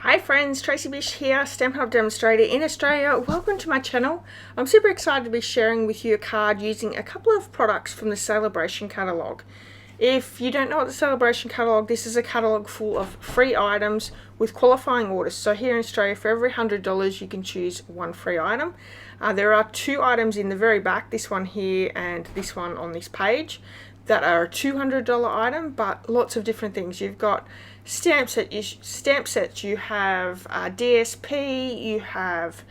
Hi friends, Tracy Bish here, Stampin' Up! Demonstrator in Australia. Welcome to my channel. I'm super excited to be sharing with you a card using a couple of products from the Celebration catalogue. If you don't know what the Celebration catalogue, this is a catalogue full of free items with qualifying orders. So here in Australia, for every $100 you can choose one free item. There are two items in the very back, this one here and this one on this page, that are a $200 item, but lots of different things. You've got stamp sets, you have DSP, you have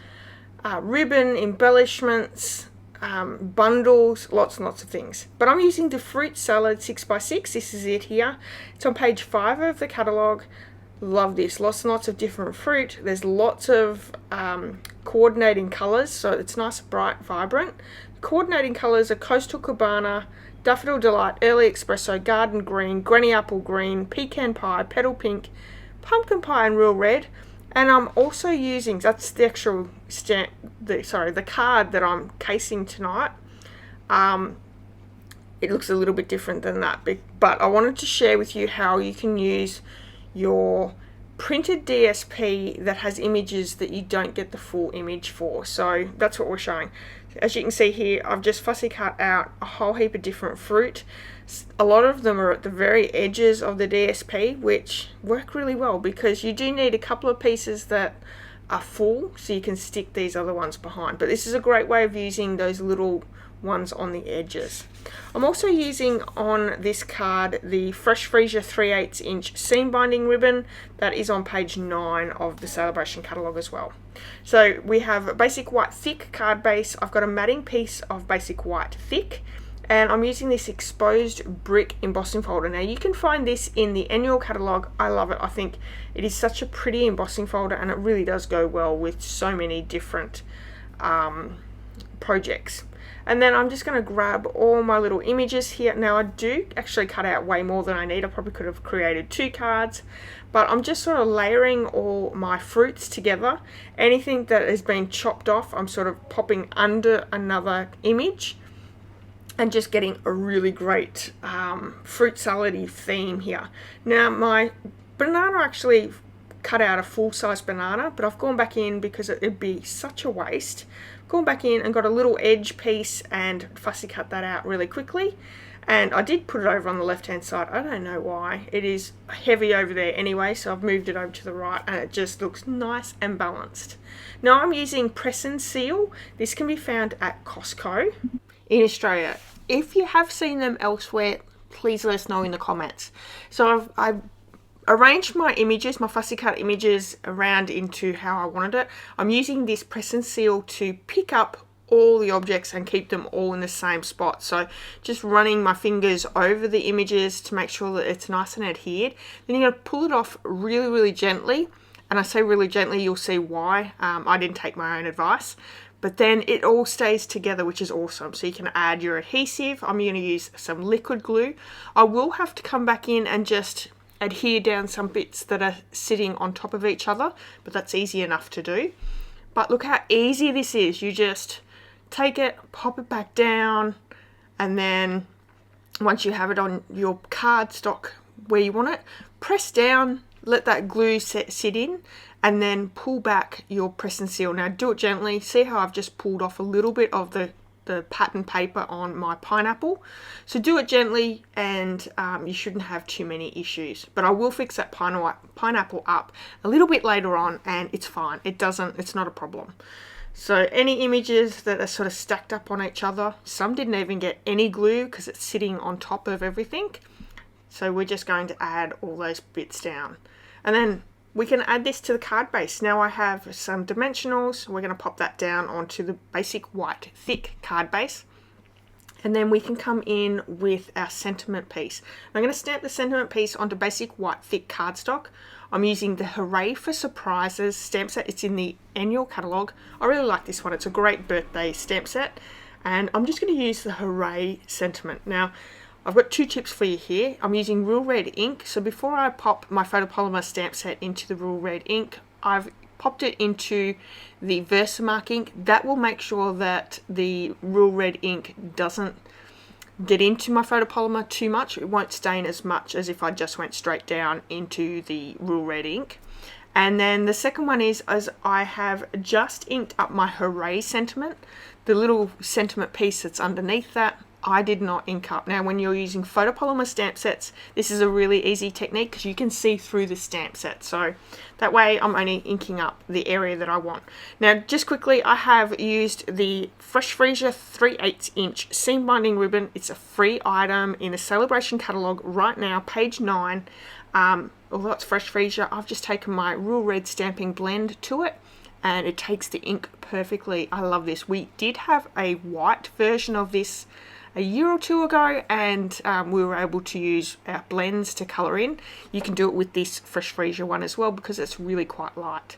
ribbon, embellishments, bundles, lots and lots of things. But I'm using the Fruit Salad 6x6. This is it here. It's on page 5 of the catalogue. Love this. Lots and lots of different fruit. There's lots of coordinating colours, so it's nice, bright, vibrant. Coordinating colours are Coastal Cabana, Daffodil Delight, Early Espresso, Garden Green, Granny Apple Green, Pecan Pie, Petal Pink, Pumpkin Pie and Real Red. And I'm also using, that's the actual stamp, the card that I'm casing tonight. It looks a little bit different than that, but I wanted to share with you how you can use your printed DSP that has images that you don't get the full image for. So that's what we're showing. As you can see here, I've just fussy cut out a whole heap of different fruit. A lot of them are at the very edges of the DSP, which work really well because you do need a couple of pieces that are full so you can stick these other ones behind. But this is a great way of using those little ones on the edges. I'm also using on this card the Fresh Freesia 3/8 inch seam binding ribbon that is on page 9 of the Celebration catalogue as well. So we have a basic white thick card base. I've got a matting piece of basic white thick, and I'm using this exposed brick embossing folder. Now you can find this in the annual catalogue. I love it. I think it is such a pretty embossing folder and it really does go well with so many different projects. And then I'm just going to grab all my little images here. Now I do actually cut out way more than I need. I probably could have created 2 cards, but I'm just sort of layering all my fruits together. Anything that has been chopped off, I'm sort of popping under another image and just getting a really great fruit salad-y theme here. Now my banana actually cut out a full-size banana, but I've gone back in because it'd be such a waste. Gone back in and got a little edge piece and fussy cut that out really quickly, and I did put it over on the left hand side. I don't know why. It is heavy over there anyway, so I've moved it over to the right and it just looks nice and balanced. Now I'm using Press and Seal. This can be found at Costco in Australia. If you have seen them elsewhere, please let us know in the comments. So I've arranged my images, my fussy cut images, around into how I wanted it. I'm using this Press and Seal to pick up all the objects and keep them all in the same spot. So just running my fingers over the images to make sure that it's nice and adhered. Then you're going to pull it off really, really gently. And I say really gently, you'll see why. I didn't take my own advice. But then it all stays together, which is awesome. So you can add your adhesive. I'm going to use some liquid glue. I will have to come back in and just adhere down some bits that are sitting on top of each other, but that's easy enough to do. But look how easy this is. You just take it, pop it back down, and then once you have it on your cardstock where you want it, press down, let that glue sit in, and then pull back your Press and Seal. Now do it gently. See how I've just pulled off a little bit of the pattern paper on my pineapple. So do it gently and you shouldn't have too many issues. But I will fix that pineapple up a little bit later on and it's fine. It's not a problem. So any images that are sort of stacked up on each other, some didn't even get any glue because it's sitting on top of everything. So we're just going to add all those bits down. And then we can add this to the card base. Now I have some dimensionals. We're going to pop that down onto the basic white thick card base. And then we can come in with our sentiment piece. I'm going to stamp the sentiment piece onto basic white thick cardstock. I'm using the Hooray for Surprises stamp set. It's in the annual catalogue. I really like this one. It's a great birthday stamp set. And I'm just going to use the Hooray sentiment. Now, I've got 2 tips for you here. I'm using Real Red ink. So before I pop my photopolymer stamp set into the Real Red ink, I've popped it into the Versamark ink. That will make sure that the Real Red ink doesn't get into my photopolymer too much. It won't stain as much as if I just went straight down into the Real Red ink. And then the second one is I have just inked up my Hooray sentiment. The little sentiment piece that's underneath that, I did not ink up. Now when you're using photopolymer stamp sets, this is a really easy technique because you can see through the stamp set. So that way I'm only inking up the area that I want. Now just quickly, I have used the Fresh Freesia 3/8 inch seam binding ribbon. It's a free item in the Celebration catalogue right now, page 9. Although it's Fresh Freesia, I've just taken my Real Red stamping blend to it and it takes the ink perfectly. I love this. We did have a white version of this a year or two ago, and we were able to use our blends to colour in. You can do it with this Fresh Freesia one as well because it's really quite light.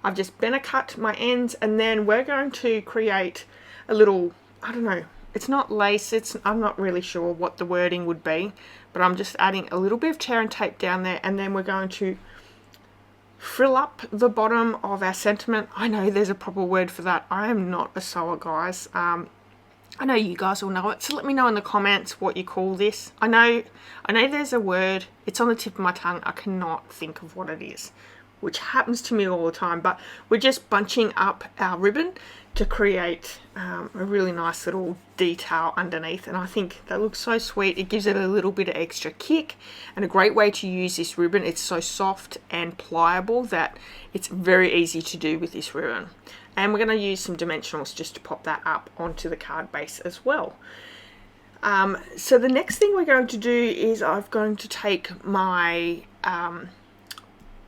I've just bent cut my ends, and then we're going to create a little, I don't know, it's not lace, I'm not really sure what the wording would be, but I'm just adding a little bit of tear and tape down there, and then we're going to frill up the bottom of our sentiment. I know there's a proper word for that. I am not a sewer, guys. I know you guys all know it, so let me know in the comments what you call this. I know there's a word, it's on the tip of my tongue, I cannot think of what it is, which happens to me all the time, but we're just bunching up our ribbon to create a really nice little detail underneath, and I think that looks so sweet. It gives it a little bit of extra kick, and a great way to use this ribbon. It's so soft and pliable that it's very easy to do with this ribbon. And we're going to use some dimensionals just to pop that up onto the card base as well. So the next thing we're going to do is I'm going to take my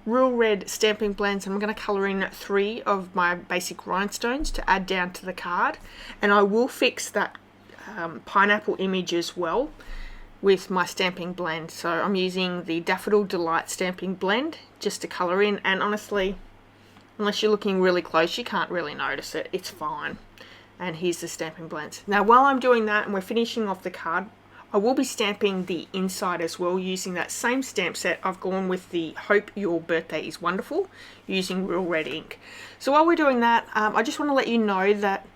Real Red stamping blends, and I'm going to colour in 3 of my basic rhinestones to add down to the card. And I will fix that pineapple image as well with my stamping blend. So I'm using the Daffodil Delight stamping blend just to colour in, and honestly, unless you're looking really close, you can't really notice it. It's fine. And here's the stamping blends. Now while I'm doing that and we're finishing off the card, I will be stamping the inside as well using that same stamp set. I've gone with the Hope Your Birthday is Wonderful using Real Red ink. So while we're doing that, I just want to let you know that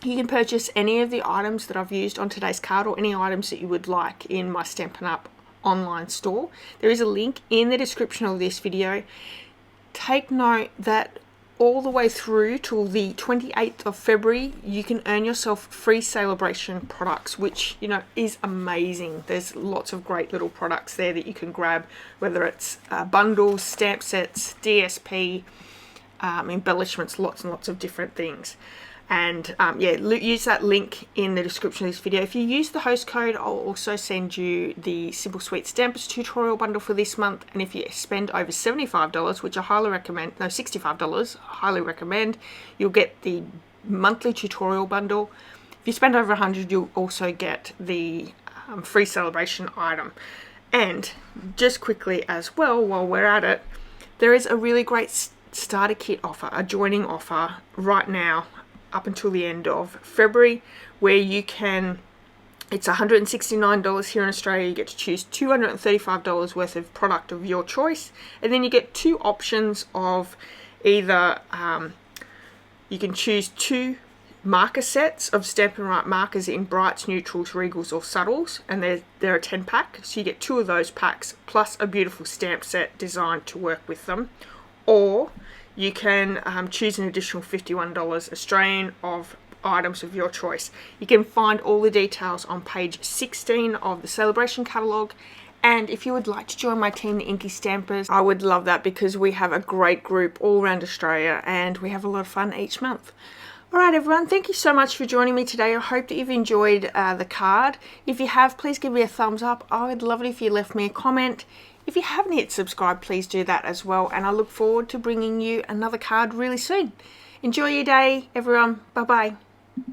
you can purchase any of the items that I've used on today's card, or any items that you would like, in my Stampin' Up! Online store. There is a link in the description of this video. Take note that all the way through till the 28th of February, you can earn yourself free Celebration products, which, you know, is amazing. There's lots of great little products there that you can grab, whether it's bundles, stamp sets, DSP, embellishments, lots and lots of different things. And yeah, use that link in the description of this video. If you use the host code, I'll also send you the Simple Sweet Stampers tutorial bundle for this month. And if you spend over $75, which I highly recommend, no, $65, I highly recommend, you'll get the monthly tutorial bundle. If you spend over $100, you'll also get the free Celebration item. And just quickly as well, while we're at it, there is a really great starter kit offer, a joining offer right now, up until the end of February, where you can, it's $169 here in Australia. You get to choose $235 worth of product of your choice, and then you get 2 options of either you can choose 2 marker sets of Stampin' Right markers in Brights, Neutrals, Regals or Subtles, and they're a 10 pack, so you get 2 of those packs plus a beautiful stamp set designed to work with them. Or you can choose an additional $51 Australian of items of your choice. You can find all the details on page 16 of the Celebration catalogue. And if you would like to join my team, the Inky Stampers, I would love that, because we have a great group all around Australia and we have a lot of fun each month. Alright everyone, thank you so much for joining me today. I hope that you've enjoyed the card. If you have, please give me a thumbs up. I would love it if you left me a comment. If you haven't hit subscribe, please do that as well, and I look forward to bringing you another card really soon. Enjoy your day, everyone. Bye-bye.